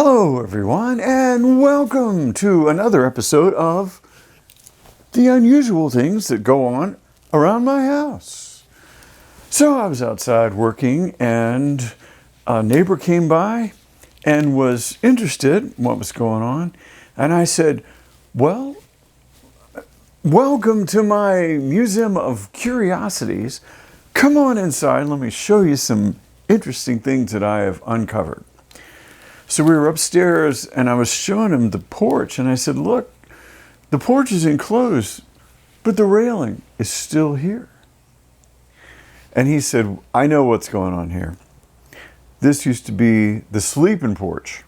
Hello, everyone, and welcome to another episode of the unusual things that go on around my house. So I was outside working, and a neighbor came by and was interested in what was going on. And I said, well, welcome to my Museum of Curiosities. Come on inside, let me show you some interesting things that I have uncovered. So we were upstairs, and I was showing him the porch, and I said, look, the porch is enclosed, but the railing is still here. And he said, I know what's going on here. This used to be the sleeping porch.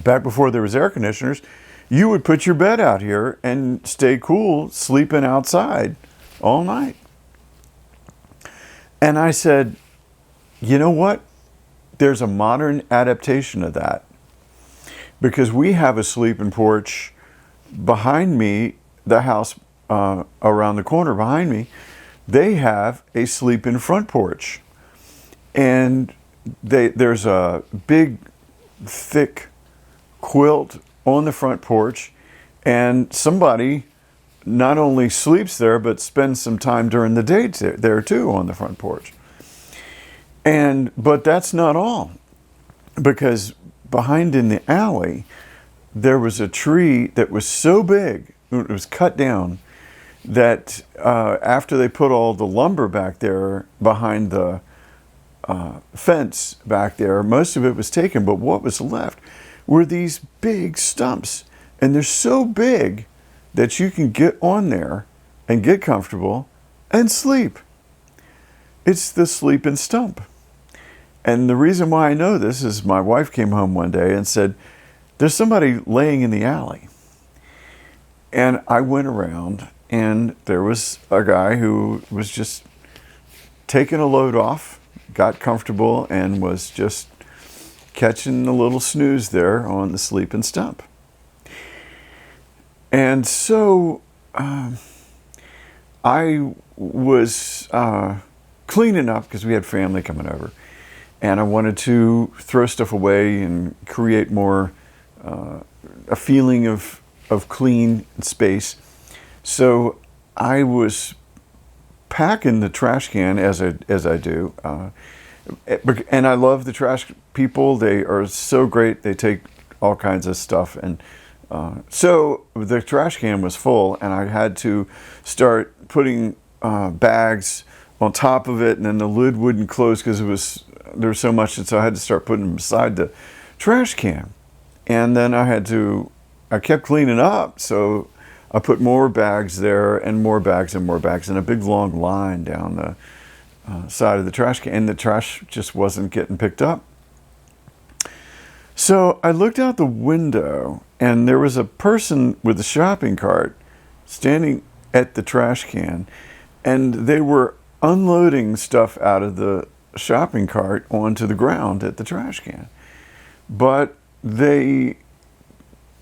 Back before there was air conditioners, you would put your bed out here and stay cool, sleeping outside all night. And I said, you know what? There's a modern adaptation of that, because we have a sleeping porch behind me, the house around the corner behind me. They have a sleeping front porch, and there's a big, thick quilt on the front porch, and somebody not only sleeps there, but spends some time during the day there too on the front porch. But that's not all, because behind in the alley, there was a tree that was so big, it was cut down, that after they put all the lumber back there behind the fence back there, most of it was taken, but what was left were these big stumps. And they're so big that you can get on there and get comfortable and sleep. It's the sleeping stump. And the reason why I know this is my wife came home one day and said, there's somebody laying in the alley. And I went around, and there was a guy who was just taking a load off, got comfortable, and was just catching a little snooze there on the sleeping stump. And so I was cleaning up because we had family coming over. And I wanted to throw stuff away and create more a feeling of clean space. So I was packing the trash can as I do. And I love the trash people. They are so great. They take all kinds of stuff. And so the trash can was full, and I had to start putting bags on top of it, and then the lid wouldn't close because there was so much, and so I had to start putting them beside the trash can. And then I kept cleaning up, so I put more bags there, and more bags and more bags, and a big long line down the side of the trash can, and the trash just wasn't getting picked up. So I looked out the window, and there was a person with a shopping cart standing at the trash can, and they were unloading stuff out of the shopping cart onto the ground at the trash can. But they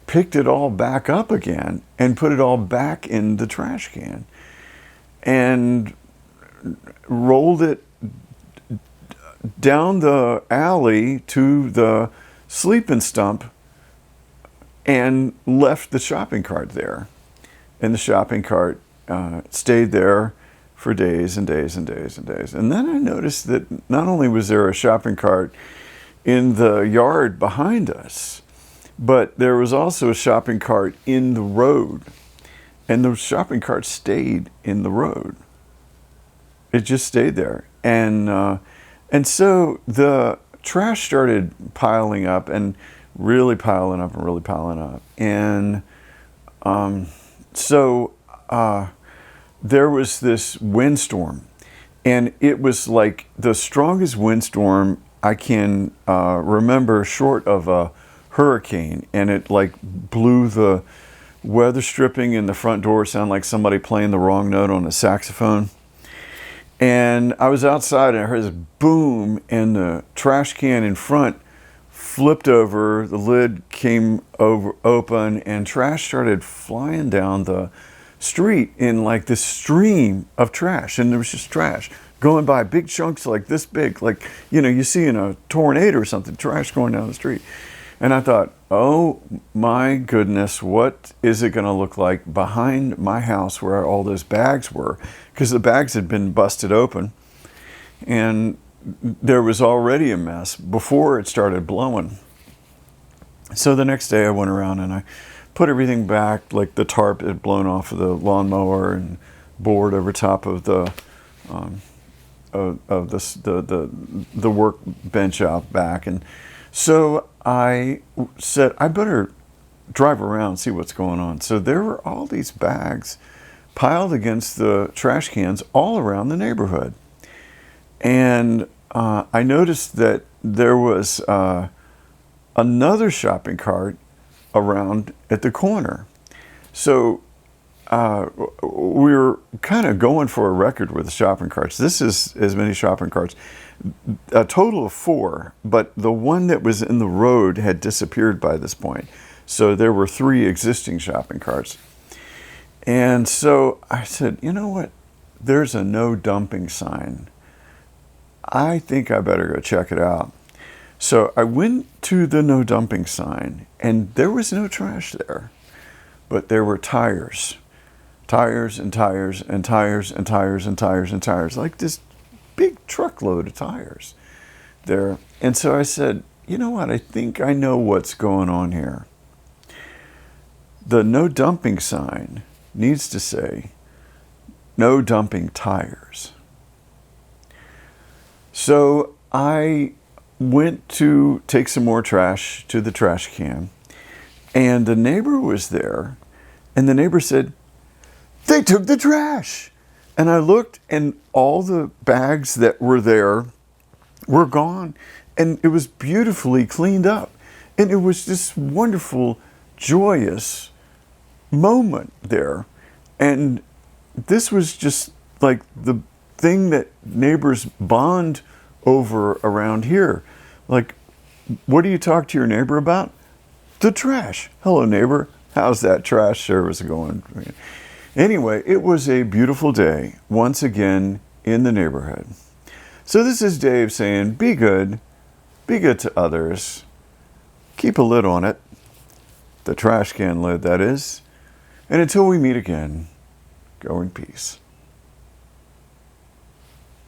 picked it all back up again and put it all back in the trash can and rolled it down the alley to the sleeping stump and left the shopping cart there. And the shopping cart stayed there for days and days and days and days. And then I noticed that not only was there a shopping cart in the yard behind us, but there was also a shopping cart in the road. And the shopping cart stayed in the road. It just stayed there. And so the trash started piling up, and really piling up and really piling up. And so there was this windstorm, and it was like the strongest windstorm I can remember short of a hurricane, and it like blew the weather stripping in the front door. Sounded like somebody playing the wrong note on a saxophone. And I was outside, and I heard this boom, and the trash can in front flipped over, the lid came open, and trash started flying down the street in like this stream of trash. And there was just trash going by, big chunks like this big, like, you know, you see in a tornado or something, trash going down the street. And I thought, oh my goodness, what is it going to look like behind my house where all those bags were? Because the bags had been busted open and there was already a mess before it started blowing. So the next day I went around and I put everything back, like the tarp had blown off of the lawnmower and board over top of the the workbench out back. And so I said, I better drive around and see what's going on. So there were all these bags piled against the trash cans all around the neighborhood. And I noticed that there was another shopping cart around at the corner. So we were kind of going for a record with the shopping carts. This is as many shopping carts, a total of 4, but the one that was in the road had disappeared by this point. So there were 3 existing shopping carts. And so I said, you know what? There's a no dumping sign. I think I better go check it out. So I went to the no dumping sign, and there was no trash there, but there were tires. Tires and tires and tires and tires and tires and tires, like this big truckload of tires there. And so I said, you know what? I think I know what's going on here. The no dumping sign needs to say, no dumping tires. So I went to take some more trash to the trash can, and the neighbor was there, and the neighbor said, they took the trash. And I looked, and all the bags that were there were gone, and it was beautifully cleaned up. And it was this wonderful, joyous moment there. And this was just like the thing that neighbors bond over around here. Like, what do you talk to your neighbor about? The trash. Hello, neighbor. How's that trash service going? Anyway, it was a beautiful day once again in the neighborhood. So this is Dave saying, be good to others, keep a lid on it, the trash can lid, that is, and until we meet again, go in peace.